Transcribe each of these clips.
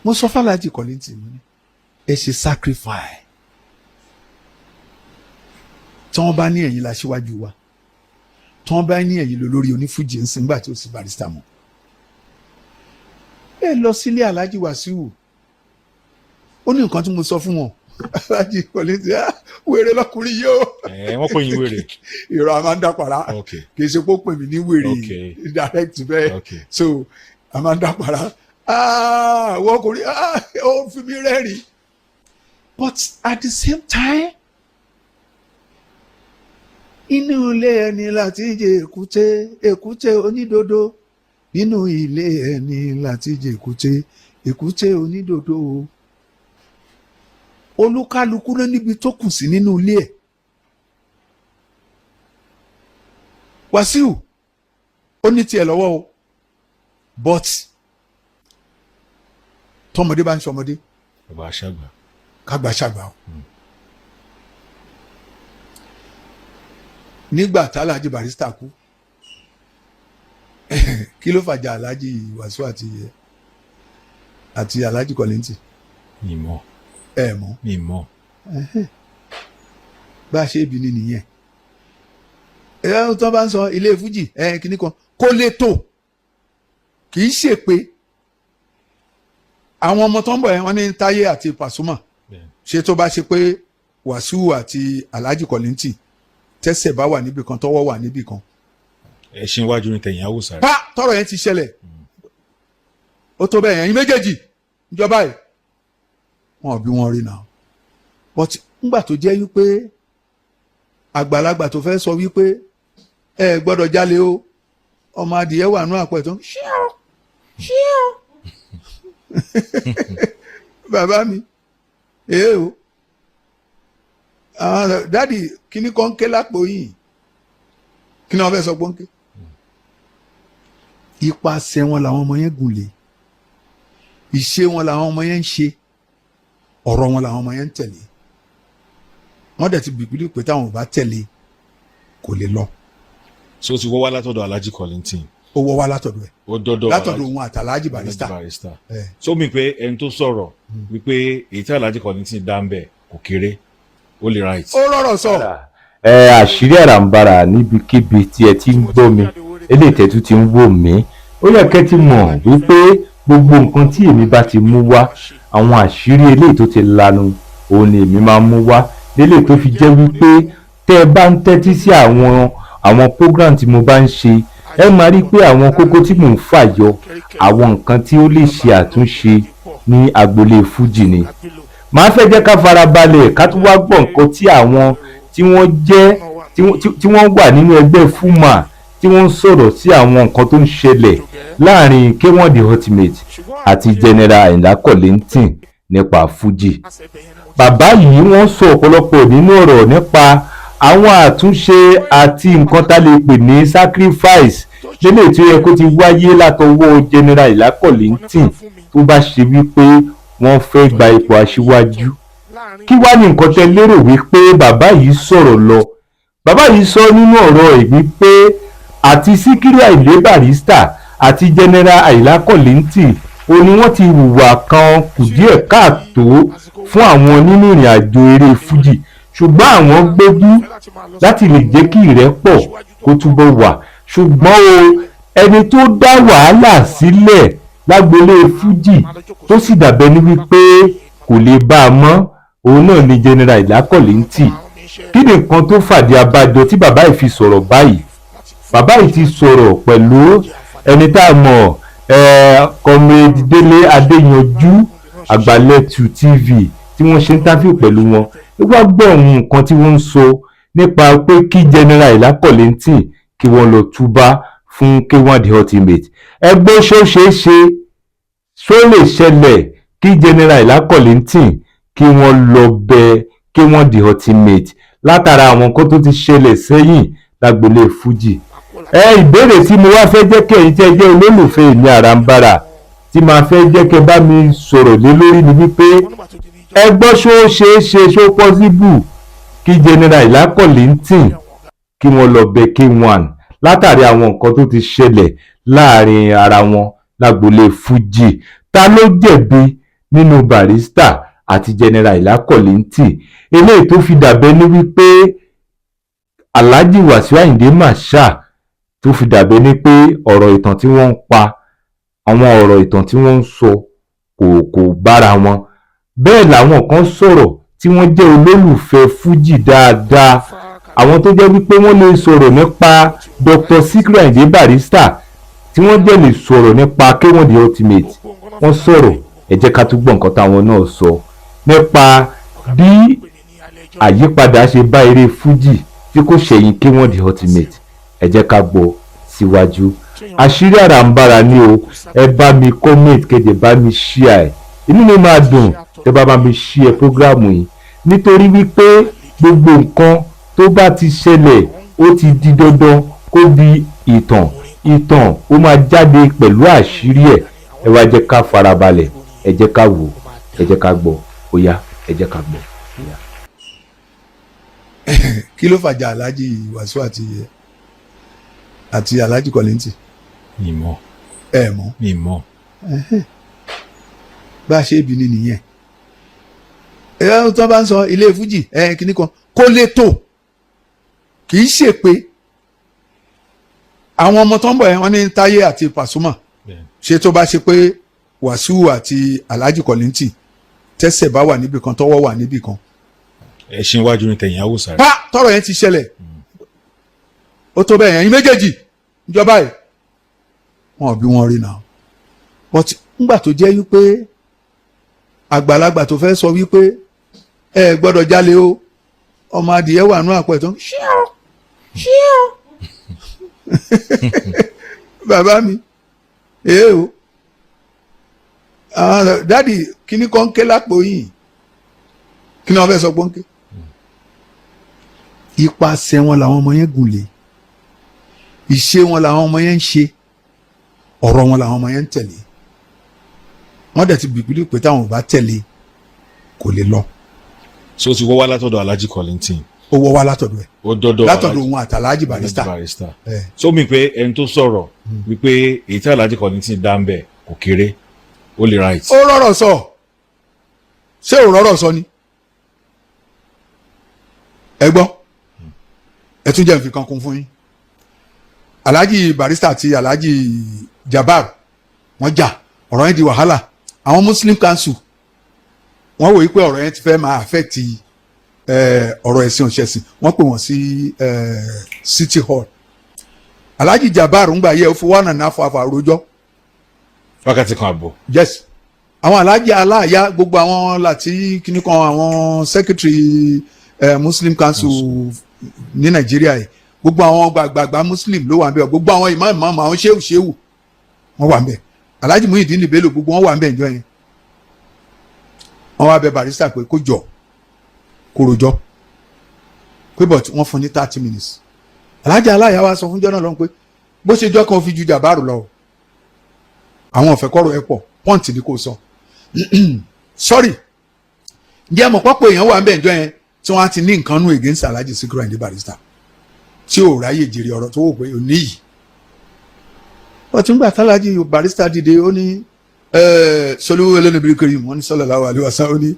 mo sọ fàlàjì Kollington mi ẹ ṣe sacrifice tí wọ́n bá ní ẹ̀yin la síwájú wa tí wọ́n bá ní ẹ̀yin lórí onífújì ń sìn gbà tí ó sì Barrister mọ́ ẹ lọ sílé Alhaji Wasiu ó ní nǹkan tí mo sọ fún wọn Alhaji Kollington wèrè lọkùnrin yìí ó wọ́n pè yín wèrè ìrọ̀ Amanda Para kì í ṣe pé ó pè mí ní wèrè direct bẹ́ẹ̀ so Amanda Para wọ́n kò rí ó fi mí rẹ́rìn but at the same time inú ilé ẹni láti jẹ èkúté onídodo nínú ilé ẹni láti jẹ èkúté onídodo olúkálukú ló níbi tó kù sí nínú ilé ẹ̀ Wasiu ó ní tiẹ̀ lọ́wọ́ o but tọmọdé bá ń ṣọmọdé kágbà ṣàgbà o nígbà tí Barrister kú kí ló fàjà Alhaji Wasiu àti Alhaji Kollington ni mọ̀ ẹ mọ̀ ni mọ̀ bá a ṣe ibi ni nìyẹn ẹ tó bá ń sọ ilé Fuji kíní kan kó lè tó kì í ṣe pé àwọn ọmọ tó ń bọ̀ yẹn wọ́n ní Táyé àti Pasuma ṣé tó bá ṣe pé Wasiu àti Alhaji Kollington tẹ́sẹ̀ bá wà níbì kan tọ́wọ́ wà níbì kan. ẹṣin iwájú ní tẹ̀yìn àwòsàn. pa tọrọ yẹn ti ṣẹlẹ̀ ó tó bẹ́ẹ̀ yẹn yín méjèèjì ìjọba yìí wọn ò bí wọn rí náà but ńgbà tó jẹ́ wípé àgbàlagbà tó fẹ́ sọ wípé ẹ gbọ́dọ̀ jalè o ọmọ adìyẹ wà nú àpò ẹ̀tọ́ ṣíọ́ bàbá mi o dáàdì kíní kan ké lápò yìí kí ni wọ́n fẹ́ sọ pọ́ńké ipasẹ̀ wọn làwọn ọmọ yẹn gùn lé ìṣe wọn làwọn ọmọ yẹn ń ṣe ọ̀rọ̀ wọn làwọn ọmọ yẹn ń tẹ̀lé wọ́n dẹ̀ ti bìbílì pé táwọn ò bá tẹ̀lé kò lè lọ. so ti wọ́ wá látọ̀dọ̀ Alhaji Kollington. ó wọ́ wá látọ̀dọ̀ ẹ̀. ó dọ́dọ̀ látọ̀dọ̀ òun àti Alhaji Barrister. so mi pé ẹni tó sọ̀rọ̀ wípé èyí tí Alhaji Kollington dá ń bẹ̀ kò kéré ó lè right. ó rọrọ̀ sọ. àṣírí Aranbara níbikíbi tí ẹ ti ń gbọ́ mi eléyìí tẹ́tù ti ń wò mí ó yẹ kẹ́ ti mọ̀ wípé gbogbo nǹkan tí èmi bá ti mú wá àwọn àṣírí eléyìí tó ti lanu òun ni èmi máa ń mú wá eléyìí tó fi jẹ́ wípé tẹ́ ẹ bá ń tẹ́tí sí àwọn program tí mo bá ń ṣe ẹ máa rí i pé àwọn kókó tí mò ń fà yọ àwọn nǹkan tí ó lè ṣe àtúnṣe ní agboolé Fuji ni màá fẹ́ jẹ́ ká farabalẹ̀ ká tún wá gbọ́ nǹkan tí àwọn tí wọ́n wà nínú ẹgbẹ́ FUMAN tí wọ́n ń sọ̀rọ̀ sí àwọn nǹkan tó ń ṣẹlẹ̀ láàrin K1 the Ultimate àti General Ayinla Kollington nípa Fuji. Bàbá yìí wọ́n sọ ọ̀pọ̀lọpọ̀ nínú ọ̀rọ̀ nípa àwọn àtúnṣe àti nǹkan tá lè pè ní sacrifice lélẹ̀ tí ó yẹ kó ti wáyé látọwọ́ General Ayinla Kollington tó bá ṣe wípé wọ́n fẹ́ gba ipò aṣíwájú. Kí wá ní nǹkan tẹ́ lérò wípé bàbá yìí sọ̀rọ̀ lọ? Bàbá yìí sọ nínú ọ̀rọ̀ ẹ̀ wípé àti Síkírù Ayinde Barrister àti General Ayinla Kollington ó ní wọ́n ti hùwà kan kù díẹ̀ káàtó fún àwọn nínú ìrìn àjò eré Fuji ṣùgbọ́n àwọn gbójú láti lè jẹ́ kí ìrẹ́pọ̀ kó túbọ̀ wà ṣùgbọ́n o ẹni tó dá wàhálà sílẹ̀ lágboolé Fuji tó sì dàbẹ́ ní wípé kò lè bá a mọ́ òun náà ni General Ayinla Kollington. Kí ni nǹkan tó fàdí abájọ tí bàbá yìí fi sọ̀rọ̀ báyìí? Bàbá yìí ti sọ̀rọ̀ pẹ̀lú ẹni tá a mọ̀ Comrade Délé Adéyanjú Àgbàlẹ̀tù TV tí wọ́n ṣe interview pẹ̀lú wọn. Wá gbọ́ ohun nǹkan tí wọ́n ń sọ nípa pé kí General Ayinla Kollington kí wọ́n lọ túbá fún K1 the Ultimate. Ẹgbẹ́ ṣó ṣeé ṣe ṣó lè ṣẹlẹ̀ kí General Ayinla Kollington kí wọ́n lọ bẹ K1 the Ultimate látara àwọn nǹkan tó ti ṣẹlẹ̀ sẹ́yìn lágboolé Fuji. Ìbéèrè tí mo wá fẹ́ jẹ́ kí ẹ̀yin tẹ́ jẹ́ olólùfẹ́ mi Aranbara tí máa fẹ́ jẹ́ kẹ́ bá mi sọ̀rọ̀ lé lórí ni wípé ẹ gbọ́ ṣó ṣeé ṣe ṣó possible kí General Ayinla Kollington kí wọ́n lọ bẹ K1 látàrí àwọn nǹkan tó ti ṣẹlẹ̀ láàrin ara wọn lágboolé Fuji. Ta ló jẹ̀bi nínú Barrister àti General Ayinla Kollington eléyìí tó fi dàbẹ́ ní wípé Alhaji Wasiu Ayinde Marshal tó fi dàbẹ́ ní pé ọ̀rọ̀ ìtàn tí wọ́n ń pa àwọn ọ̀rọ̀ ìtàn tí wọ́n ń sọ kò bára wọn. Bẹ́ẹ̀ làwọn kan sọ̀rọ̀ tí wọ́n jẹ́ olólùfẹ́ Fuji dáadáa, àwọn tó jẹ́ wípé wọ́n lè sọ̀rọ̀ nípa Dr. Sikiru Ayinde Barrister tí wọ́n jẹ́ lè sọ̀rọ̀ nípa K1 the Ultimate. Wọ́n sọ̀rọ̀, ẹ jẹ́ ká tún gbọ́ nǹkan táwọn náà sọ nípa bí àyípadà ṣe bá eré Fuji tí kò ṣẹ̀yìn K1 the Ultimate. Ẹ jẹ́ ká gbọ́ síwájú. Àṣírí Aranbara ni o, ẹ bá mi comment kéde bá mi share ẹ̀. Inú mi máa dùn tẹ́ bá mi share programu yìí nítorí wípé gbogbo nǹkan tó bá ti ṣẹlẹ̀ ó ti di dandan kó di ìtàn ó máa jáde pẹ̀lú àṣírí ẹ̀. Ẹ wá jẹ́ ká farabalẹ̀, ẹ jẹ́ ká wò, ẹ jẹ́ ká gbọ́, ó yá ẹ jẹ́ ká gbọ́. kí ló fàjà Alhaji Wasiu àti Alhaji Kollington? mi mọ̀. ẹ mọ̀. mi mọ̀. bá a ṣe ibi ni nìyẹn. tó bá ń sọ ilé Fuji kíní kan kó lè tó kì í ṣe pé àwọn ọmọ tó ń bọ̀ ẹ̀ wọ́n ní Táyé àti Pasuma ṣé tó bá ṣe pé Wasiu àti Alhaji Kollington tẹ́sẹ̀ bá wà níbì kan tọ́wọ́ wà níbì kan. ẹṣin iwájú ní tẹ̀yìn àwòsàn. pa tọrọ yẹn ti ṣẹlẹ̀ ó tó bẹ́ẹ̀ yẹn méjèèjì ìjọba yìí wọn ò bí wọn rí náà but ńgbà tó jẹ́ wípé àgbàlagbà tó fẹ́ sọ wípé ẹ gbọ́dọ̀ jalè o ọmọ adìyẹ wà nú àpò ẹ̀tọ́ ṣíọ bàbá mi o dádì kíní kan ké lápò yìí kí ni wọ́n fẹ́ sọ pọ́ńké ipasẹ̀ wọn làwọn ọmọ yẹn gùn lé ìṣe wọn làwọn ọmọ yẹn ń ṣe ọ̀rọ̀ wọn làwọn ọmọ yẹn ń tẹ̀lé wọ́n dẹ̀ ti bìbílì pé táwọn ò bá tẹ̀lé kò lè lọ. so ó ti wọ́ wá látọ̀dọ̀ Alhaji Kollington. ó wọ́ wá látọ̀dọ̀ ẹ̀. ó dọ́dọ̀ látọ̀dọ̀ òun àti Alhaji Barrister. so mi pé ẹni tó sọ̀rọ̀ wípé èyí tí Alhaji Kollington dá ń bẹ̀ kò kéré ó lè right. ó rọ̀rọ̀ sọ ṣé ò rọ̀rọ̀ sọ ni ẹ gbọ́ ẹ tún jẹ́ nǹkan kan kún fún yín Alhaji Barrister àti Alhaji Jabbar wọ́n jà ọ̀rọ̀ yẹn di wàhálà àwọn Muslim Council wọ́n wòye pé ọ̀rọ̀ yẹn ti fẹ́ máa affect ọ̀rọ̀ ẹ̀sìn òṣèṣìn wọ́n pè wọ́n sí City Hall Alhaji Jabbar ń gbà yẹ ó fi 1.5 hour àròjọ́. wákàtí kan àbọ̀. yes àwọn Alhaji aláàyá gbogbo àwọn láti kíní kan àwọn secretary Muslim Council ní Nàìjíríà yìí gbogbo àwọn gbàgbàgbà Muslim ló wà ń bẹ̀ gbogbo àwọn imam àwọn ṣéwù wọ́n wà ń bẹ̀ Alhaji Muhyiddin Bello gbogbo wọn wà ń bẹ̀ ǹjọ́ yẹn wọ́n wá bẹ̀ Barrister pé kó jọ kó rojọ́ pé but wọ́n fún ní 30 minutes Alhaji aláya wa sọ fún jọ́nà lọ́n pé bó ṣe jọ́ kan fi ju Jabbar lọ àwọn ọ̀fẹ́ kọ́rọ̀ ẹ̀ pọ̀ pọ́ǹtì ni kò sọ sorry ǹjẹ́ àmọ́ pápọ̀ èèyàn wà ń bẹ̀ ǹjọ́ yẹn tí wọ́n á ti ní nǹkan nù against Alhaji Sikiru Ayinde Barrister tí ò ráyè jèrè ọ̀rọ̀ tó wò pé ò ní yìí ọtún gbà Alhaji Barrister dìde ó ní sọlọ́wọ́ ẹlẹ́nìbírí kiri wọ́n ní sallallahu alaihi wasallam ó ní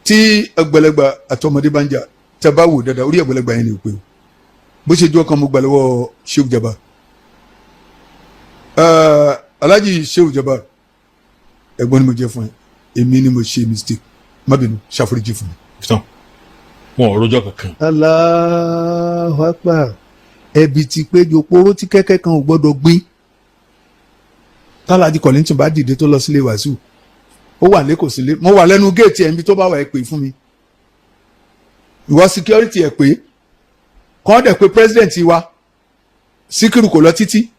tí ẹgbẹ̀lẹ́gbà àtọmọdé bá ń jà tẹ bá wò dáadáa orí ẹgbẹ̀lẹ́gbà yẹn ni ò pé o bó ṣe jọ́ kan mo gbà lọ́wọ́ Shehu Jabbar Alhaji Shehu Jabbar ẹ̀gbọ́n ni mo jẹ́ fún ẹ èmi ni mo ṣe mistake má bínú ṣàforíjì fún mi. wọn ò rojọ́ kankan. Allahu Akbar ẹbí ti péjọ poró tí kẹ́kẹ́ kan ò gbọ́dọ̀ gbé Alhaji Kollington bá dìde tó lọ sílé Wasiu ó wà lẹ́kọ̀ọ́ sílé mo wà lẹ́nu géètì ẹ̀mí tó bá wà ẹ̀ pè fún mi ìwọ security ẹ̀ pé kàn dẹ̀ pé president wa Sikiru kò lọ títí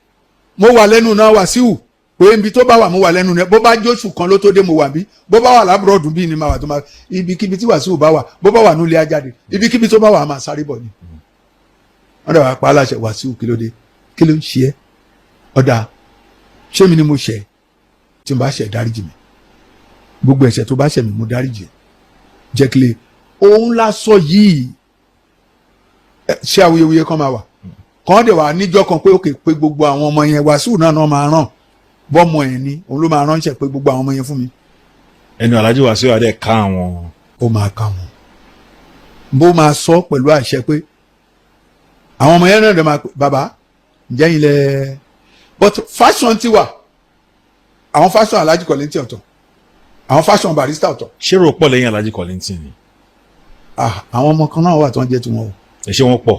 mo wà lẹ́nu náà Wasiu pé ibi tó bá wà mo wà lẹ́nu rẹ̀ bó bá jóṣù kan ló tó dé mo wà bí bó bá wà lábúròdù bí ni máa wà tó máa ibikíbi tí Wasiu bá wà bó bá wà nílé ajáde ibikíbi tó bá wà máa sáré bọ̀ ni wọ́n dẹ̀ wá pa aláṣẹ Wasiu kí ló dé kí ló ń ṣe ẹ́ ọ̀dà ṣé mi ni mo ṣẹ̀ tí n bá ṣẹ̀ dáríjì mi gbogbo ẹ̀ṣẹ̀ tó bá ṣẹ̀ mi mo dáríjì jẹ́ kí lè òun lásọ yìí ṣé awuyewuye kan máa wà kàn dẹ̀ wà níjọ́ kan pé òkè pé gbogbo àwọn ọmọ yẹn Wasiu náà máa ràn bọ́mọ ẹ̀ ni òun ló máa ránṣẹ́ pé gbogbo àwọn ọmọ yẹn fún mi ẹnu Alhaji Wasiu adé ká àwọn. ó máa ká wọn bó máa sọ pẹ̀lú àṣẹ pé àwọn ọmọ yẹn náà dẹ̀ máa pè bàbá ǹjẹ́ ilẹ̀ but fashion ti wà àwọn fashion Alhaji Kollington ọ̀tọ̀ àwọn fashion Barrister ọ̀tọ̀. ṣé rò pọ̀ lẹ́yìn Alhaji Kollington ni. àwọn ọmọ kan náà wà tó ń jẹ́ tiwọn o. ẹ ṣé wọ́n pọ̀.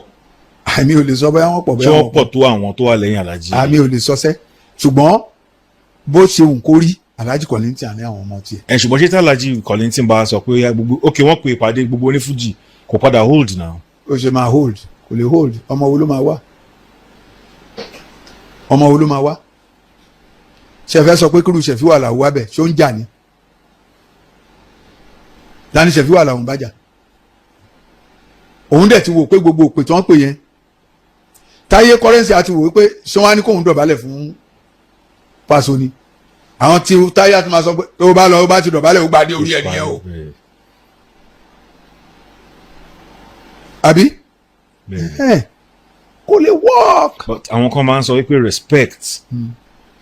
àmì ò lè sọ bóyá wọ́n pọ̀ bóyá wọ́n pọ̀ tó àwọn tó wà lẹ́yìn Alhaji. àmì ò lè sọ sẹ́ ṣùgbọ́n bó ṣe wù kó rí Alhaji Kollington àní àwọn ọmọ tiẹ̀. ṣùgbọ́n ṣé tí Alhaji Kollington bá sọ pé gbogbo ok wọ́n pe ìpàdé gbogbo onífújì kò padà hold now. ó ṣe máa hold kò lè hold ọmọ wo ló máa wá ọmọ wo ló máa wá ṣẹfẹ sọ pé kúrú ṣẹfí wà láwùú abẹ ṣó ń jà ní dání ṣẹfí wà láwùú bájà òun dẹ̀ ti wò pé gbogbo òpè tí wọ́n pè yẹn Táyé Currency àti wò wípé ṣé wọ́n á ní kóun dọ̀bálẹ̀ fún Paso ni àwọn tí Táyé àti máa sọ pé tó bá lọ ó bá ti dọ̀bálẹ̀ ó gbà dé orí ẹ̀ nìyẹn o àbí kò lè work. but àwọn kan máa ń sọ wípé respect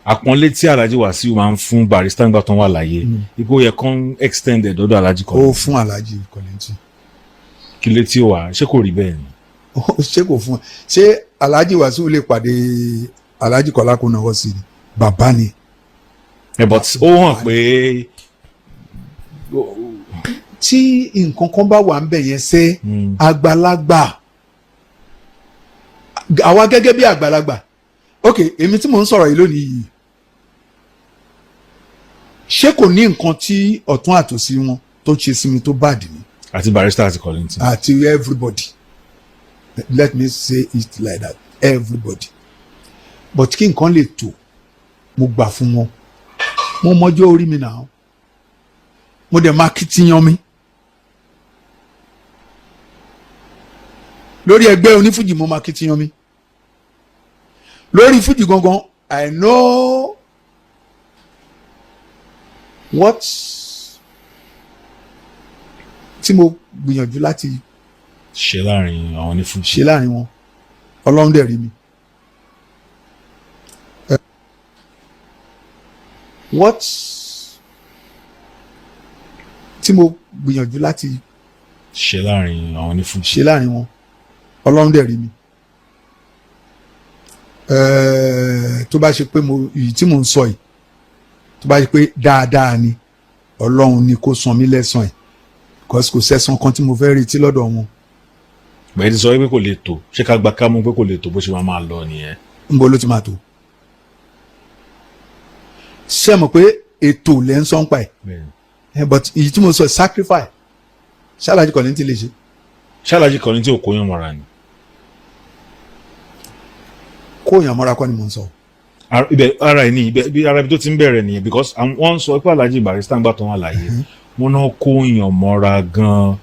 àpọ́nlé tí Alhaji Wasiu máa ń fún Barrister nígbà tó ń wà láyé ipò yẹ kán extended lọ́dọ̀ Alhaji Kollington. ó fún Alhaji Kollington. kí ló tí ó wà ṣé kò rí bẹ́ẹ̀ ni. ṣé kò fún ṣé Alhaji Wasiu lè pàdé Alhaji Kọ́lá kó náwó sí ni bàbá ni. but ó hàn pé. tí nǹkan kan bá wà ń bẹ̀ yẹn ṣe àgbàlagbà àwa gẹ́gẹ́ bí àgbàlagbà ok èmi tí mò ń sọ̀rọ̀ yìí lónìí yìí ṣé kò ní nǹkan tí ọ̀tún àtòsí wọn tó ṣe sí mi tó bad mi. àti Barrister àti Kollington. àti everybody let me say it like that everybody but kí nǹkan lè tó mo gbà fún wọn mo mọjọ́ orí mi náà mo dẹ̀ máa kìtìyàn mi lórí ẹgbẹ́ onífújì mo máa kìtìyàn mi lórí fújì gangan I know what tí mo gbìyànjú láti ṣe láàrin àwọn onífújì ṣe láàrin wọn Ọlọ́run dẹ̀ rí mi what tí mo gbìyànjú láti ṣe láàrin àwọn onífújì ṣe láàrin wọn Ọlọ́run dẹ̀ rí mi tó bá ṣe pé èyí tí mò ń sọ yìí tó bá ṣe pé dáadáa ni Ọlọ́run ni kó san mí lẹ́san ẹ̀ because kò sẹ́san kan tí mo fẹ́ retí lọ́dọ̀ wọn. bẹ́ẹ̀ ti sọ pé kò lè tó ṣé ká gba kámú pé kò lè tó bó ṣe máa lọ nìyẹn. ń bo ló ti máa tó ṣé mọ̀ pé ètò lẹ́ ń sọ́n pa ẹ̀ but èyí tí mo sọ sacrifice ṣé Alhaji Kollington lè ṣe. ṣé Alhaji Kollington ò kóyàn mọ́ra ni. kóyàn mọ́ra kọ́ ni mo ń sọ. ara ẹ̀ ní ibi ara ibi tó ti ń bẹ̀rẹ̀ nìyẹn because wọ́n sọ pé Alhaji Barrister ń gbà tó wọn àlàyé wọn náà kóyàn mọ́ra gan-an.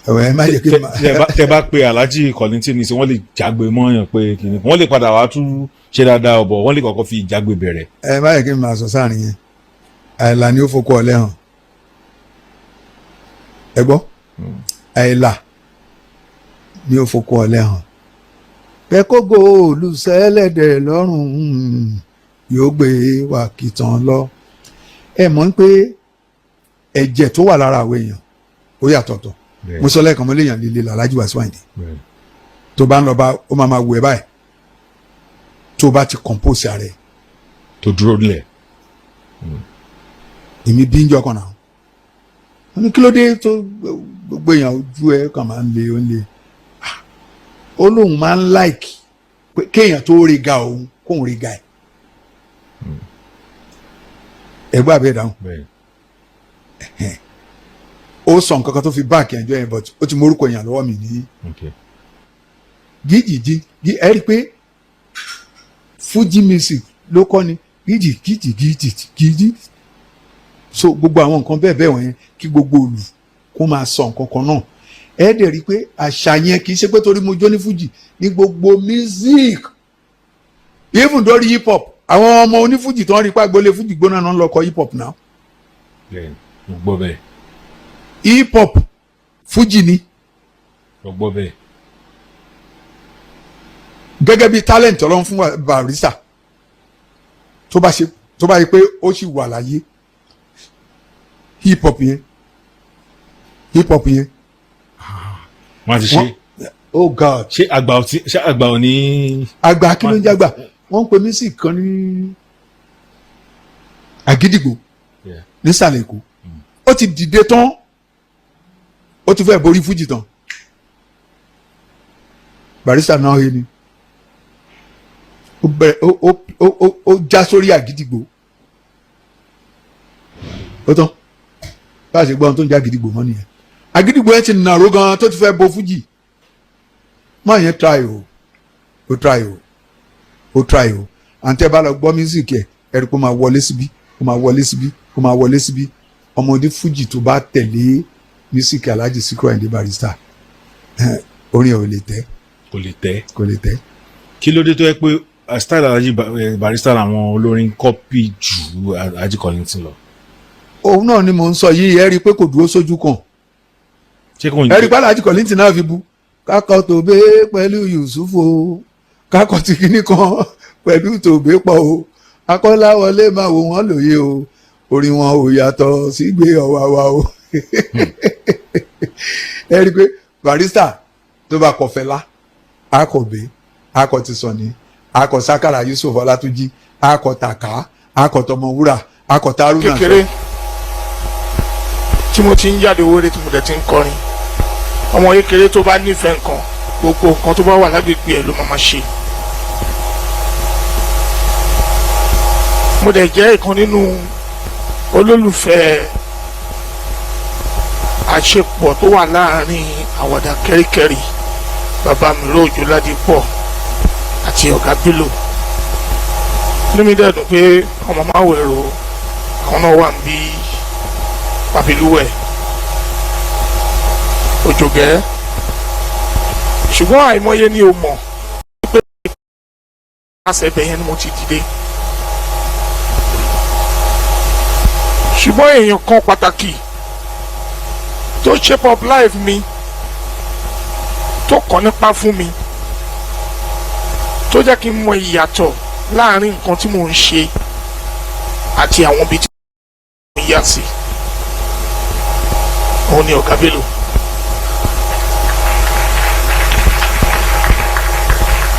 ẹ̀wẹ̀ má jẹ́ kí n máa. tẹ bá pe Alhaji Kollington ní sí wọ́n lè jágbe mọ́yàn pé kìnnì wọ́n lè padà wá tún ṣe dáadáa ọ̀bọ̀ wọ́n lè kọ́kọ́ fi ìjágbe bẹ̀rẹ̀. ẹ má jẹ́ kí n máa sọ sáàrin yẹn àìlà ni ó fokú ọ̀lẹ́ hàn ẹ gbọ́ àìlà ni ó fokú ọ̀lẹ́ hàn pé kó góòlù sẹ́lẹ̀dẹ̀ lọ́rùn yóò gbé wa kìtàn lọ ẹ mọ̀ pé ẹ̀jẹ̀ tó wà lára àwọn èèyàn ó yàtọ̀tọ̀ mo sọ lẹ́ẹ̀kan mo léèyàn líle Alhaji Wasiu Ayinde tó bá ń lọ bá ó máa wù ẹ́ báyìí tó bá ti compose ara ẹ̀ tó dúró lẹ̀ èmi bí ń jọ kan náà wọ́n ní kí ló dé tó gbogbo èèyàn ojú ẹ̀ kàn máa ń le ó ń le ó lóun máa ń like pé kéèyàn tó rí ga òun kóun rí ga ẹ̀ ẹgbẹ́ àbẹ́ ìdáhùn ó sọ nǹkan kan tó fi báàkì ẹ̀jọ́ yẹn but ó ti mórúkọ èèyàn lọ́wọ́ mi ní gíjì ẹ rí i pé Fuji music ló kọ́ ni gíjì so gbogbo àwọn nǹkan bẹ́ẹ̀ bẹ́ẹ̀ wọ̀nyẹn kí gbogbo olù kó máa sọ nǹkan kan náà ẹ dẹ̀ rí i pé àṣà yẹn kì í ṣe pé torí mo jó ní Fuji ní gbogbo music even dórí hip hop àwọn ọmọ onífújì tó ń rí i pé agboolé Fuji gbóná náà ń lọ kọ hip hop náà. mo gbọ́ bẹ́ẹ̀. hip hop Fuji ni. mo gbọ́ bẹ́ẹ̀. gẹ́gẹ́ bí talent Ọlọ́run fún Barrister tó bá yẹ pé ó sì wà láyé hip hop yẹn wọ́n ti ṣe. oh god ṣé àgbà ò ní. àgbà kí ló ń jẹ́ àgbà wọ́n ń pe music kan ní àgídìgbò nísàlẹ̀ èkó ó ti dìde tán ó ti fẹ́ borí Fuji tán Barrister náà he ni ó já sórí àgídìgbò ó tán bá a ṣe gbọ́ ohun tó ń já àgídìgbò mọ́ nìyẹn àgídìgbò yẹn ti nàró gan tó ti fẹ́ bo Fuji máa yẹn try o àǹtẹ̀ bá lọ gbọ́ music ẹ̀ ẹ̀rí kó máa wọlé síbí kó máa wọlé síbí ọmọdé Fuji tó bá tẹ̀lé music Alhaji Sikiru Ayinde Barrister orin ẹ̀ ò lè tẹ́. kò lè tẹ́. kí ló dé tó yẹ pé style Alhaji Barrister àwọn olórin kọ́pì ju Alhaji Kollington lọ. òun náà ni mò ń sọ yìí ẹ rí i pé kò dúró sójú kan ẹ rí i pé Alhaji Kollington náà fi bu kákọ tòbé pẹ̀lú Yusuf o kákọ tí kìíní kan pẹ̀lú tòbé pọ̀ o akọ́láwọlé máa wò wọ́n lóye o orin wọn ò yàtọ̀ sígbé ọ̀wàwà o ẹ rí i pé Barrister tó bá kọ Fẹlá akọ̀bé akọ̀ ti Sọ̀ní akọ̀ Sakara Yusuf Ọlátúnjí akọ̀ Tàkà akọ̀ Tọmọwúrà akọ̀ Taruna. kékeré tí mo ti ń jáde wéré tí mo dẹ̀ ti ń kọrin ọmọ kékeré tó bá nífẹ̀ẹ́ nǹkan gbogbo nǹkan tó bá wà lágbègbè ẹ̀ ló máa ṣe. mo dẹ̀ jẹ́ ìkan nínú olólùfẹ́ àṣepọ̀ tó wà láàrin àwàdà kẹ́ríkẹ́rí bàbá mi Róòjó Ládìpọ̀ àti ọ̀gá Bello. inú mi dẹ̀ dùn pé ọmọ máa wẹ̀rọ àwọn náà wà ń bí pàbílúwẹ̀ òjògẹ́ ṣùgbọ́n àìmọye ni o mọ̀ pé àṣẹbẹ̀ yẹn ni mo ti dìde. ṣùgbọ́n èèyàn kan pàtàkì tó shape up life mi tó kọ́ nípa fún mi tó jẹ́ kí n mọ ìyàtọ̀ láàrin nǹkan tí mò ń ṣe àti àwọn ibi tí mo ń yà sí òun ni ọ̀gá Bello.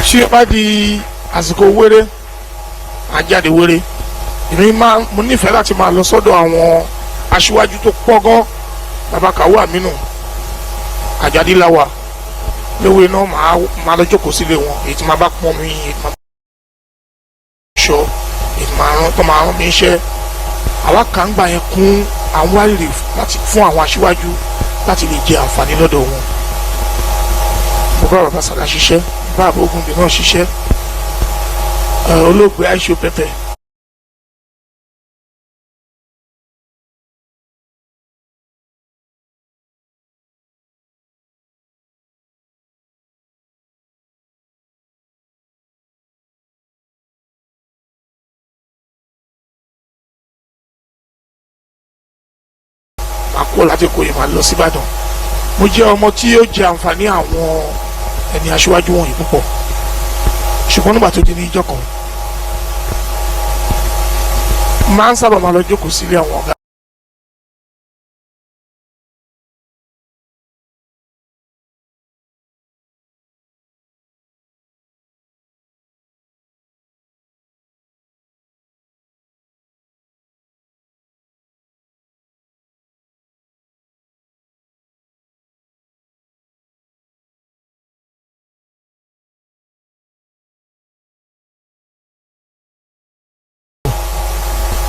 tí ó bá di àsìkò wéré àjáde wéré mo nífẹ̀ẹ́ láti máa lọ sọ́dọ̀ àwọn aṣíwájú tó pọ̀ gan bàbá Kàwé Àmínú Àjàdíláwà léwé náà máa lọ jókòó sílé wọn èyí tí máa bá pọ́n mi èyí tí máa bá ṣọ èyí tí máa rán mi iṣẹ́ àwa kà ń gbà yẹn kún àwọn àìrè láti fún àwọn aṣíwájú láti lè jẹ àǹfààní lọ́dọ̀ wọn. mo bá bàbá Sàlá ṣiṣẹ́ bá àbógunbì náà ṣiṣẹ́ olóògbé Aisho Pẹpẹ. kó láti kó yìí máa lọ síbàdàn mo jẹ́ ọmọ tí yóò jẹ àǹfààní àwọn ẹni aṣíwájú wọ̀nyí púpọ̀ ṣùgbọ́n nígbà tó di ní ìjọ kan máa ń sábà máa lọ jókòó sílé àwọn ọ̀gá.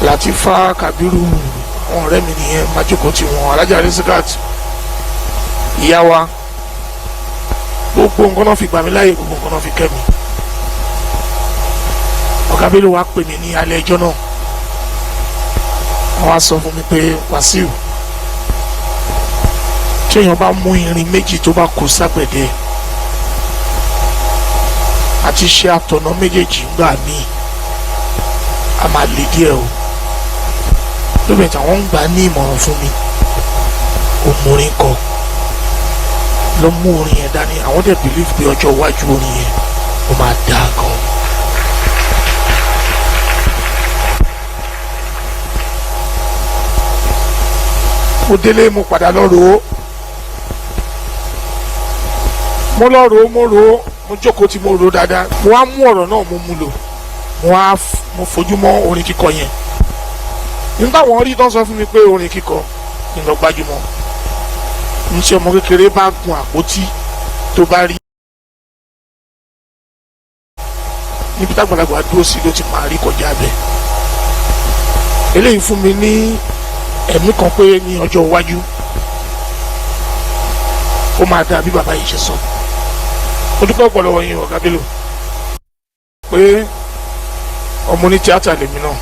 Latifa Kabiru àwọn ọ̀rẹ́ mi nìyẹn májókòó tí wọn Alájà Risikat ìyá wa gbogbo nǹkan náà fi gbà mí láàyè gbogbo nǹkan náà fi kẹ́ mi. ọ̀gá Bello wa pè mí ní alẹ́ ẹjọ́ náà wọ́n wá sọ fún mi pé Wasiu tí èèyàn bá mú irin méjì tó bá kó ságbẹ̀dẹ àti ṣe àtọ̀nà méjèèjì gbà mí a máa lè díẹ̀ o lóbìnrin tí àwọn ń gbà ní ìmọ̀ràn fún mi òmùrin kọ lọ mú orin yẹn dání àwọn dẹ̀ believe pé ọjọ́ iwájú orin yẹn ó máa dáa gan. mo délé mo padà lọ rò ó mo lọ rò ó mo jókòó tí mo rò ó dáadáa mo wá mú ọ̀rọ̀ náà mo mú lò mo fojú mọ́ orin kíkọ yẹn nígbà wọn rí tán sọ fún mi pé orin kíkọ ni lọ gbájúmọ́ ń ṣe ọmọ kékeré bá gun àpótí tó bá rí níbi tágbàlagbà dúró sí ló ti máa rí kọjá bẹ́ẹ̀ eléyìí fún mi ní ẹ̀mí kan pé ní ọjọ́ iwájú ó máa dà bí bàbá yìí ṣe sọ ó dúpẹ́ pọ̀ lọ́wọ́ yín ọ̀gá Bello pé ọmọ ní tíátà lèmi náà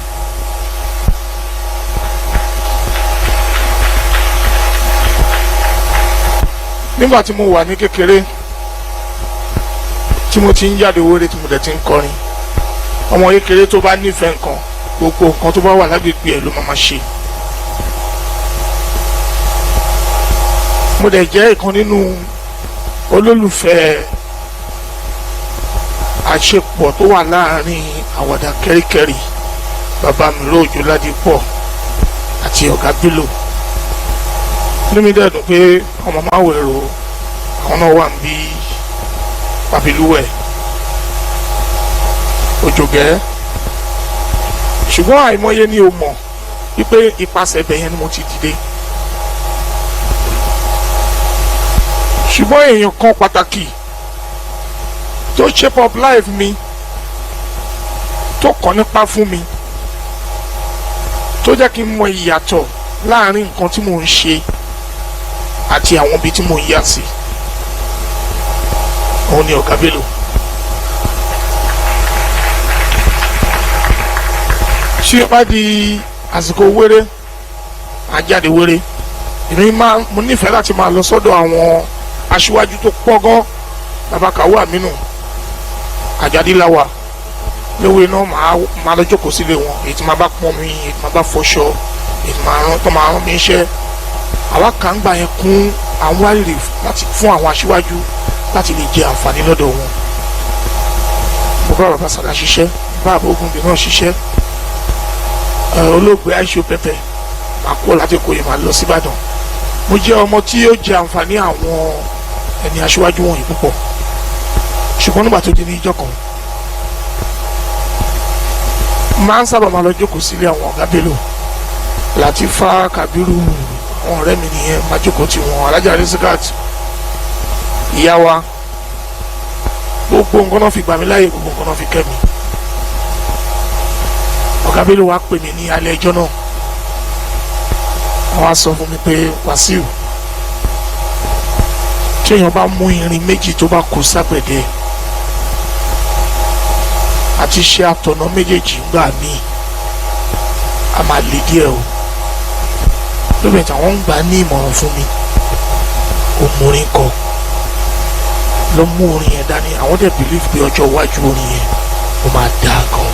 nígbà tí mo wà ní kékeré tí mo ti ń jáde wéré tí mo dẹ̀ ti ń kọrin ọmọ kékeré tó bá nífẹ̀ẹ́ nǹkan gbogbo nǹkan tó bá wà lágbègbè ẹ̀ ló máa ṣe mo dẹ̀ jẹ́ ìkan nínú olólùfẹ́ àṣepọ̀ tó wà láàrin àwàdà kẹ́ríkẹ́rí bàbá mi Róòjó Ládìpọ̀ àti ọ̀gá Bello inú mi dẹ̀ dùn pé ọmọ Máwẹ̀rọ àwọn náà wà ń bí pàbílúwẹ̀ Òjògẹ́ ṣùgbọ́n àìmọye ni o mọ̀ wípé ipasẹ̀ ibẹ̀ yẹn ni mo ti dìde ṣùgbọ́n èèyàn kan pàtàkì tó shape up life mi tó kọ́ nípa fún mi tó jẹ́ kí n mọ ìyàtọ̀ láàrin nǹkan tí mò ń ṣe àti àwọn ibi tí mò ń yà sí òun ni ọ̀gá Bello. tí ó bá di àsìkò wéré àjáde wéré èmi mo nífẹ̀ẹ́ láti máa lọ sọ́dọ̀ àwọn aṣíwájú tó pọ̀ gan bàbá Kàwó Àmínú Àjàdíláwà léwé náà máa lọ jókòó sílé wọn èyí tí máa bá pọn mi èyí tí máa bá fọṣọ èyí tí máa rán mi iṣẹ́ àwa kàn ń gbà yẹn kún àwọn wárìrì láti fún àwọn aṣíwájú láti lè jẹ àǹfààní lọ́dọ̀ wọn mo bá bàbá Sàlá ṣiṣẹ́ bá Àbógúndé náà ṣiṣẹ́ olóògbé Aisho Pẹpẹ máa kó láti kó yẹn máa lọ sí Ìbàdàn mo jẹ́ ọmọ tí yóò jẹ àǹfààní àwọn ẹni aṣíwájú wọ̀nyí púpọ̀ ṣùgbọ́n nígbà tó di ní ìjọ kan máa ń sábà máa lọ jókòó sílé àwọn ọ̀gá Bello Latifa Kabiru àwọn ọ̀rẹ́ mi nìyẹn máa jókòó tí wọn Alájà Risikat ìyá wa gbogbo nǹkan náà fi gbà mí láàyè gbogbo nǹkan náà fi kẹ́ mi ọ̀gá Bello wa pè mí ní alẹ́ ẹjọ́ náà wọ́n á sọ fún mi pé Wasiu tí èèyàn bá mú irin méjì tó bá kó ságbẹ̀dẹ àti ṣe àtọ̀nà méjèèjì gbà mí a máa lè díẹ̀ o lóbi tí àwọn ń gbà ní ìmọ̀ràn fún mi òmùrin kọ ló mú orin yẹn dání àwọn dẹ̀ believe pé ọjọ́ iwájú orin yẹn ó máa dáa gan.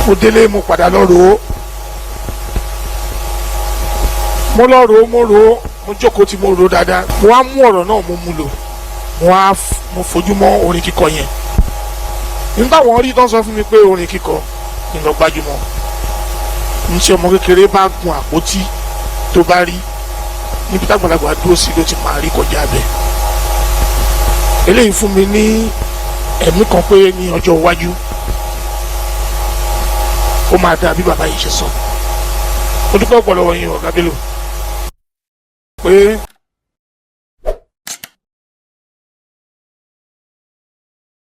mo délé mo padà lọ rò ó mo jókòó tí mo rò ó dáadáa mo wá mú ọ̀rọ̀ náà mo mú lò mo fojú mọ́ orin kíkọ yẹn nígbà wọn rí tán sọ fún mi pé orin kíkọ ni lọ gbájúmọ́ ń ṣe ọmọ kékeré bá gun àpótí tó bá rí níbi tágbàlagbà dúró sí ló ti máa rí kọjá bẹ́ẹ̀ eléyìí fún mi ní ẹ̀mí kan pé ní ọjọ́ iwájú ó máa dà bí bàbá yìí ṣe sọ ó dúpẹ́ pọ̀ lọ́wọ́ yín ọ̀gá Bello pé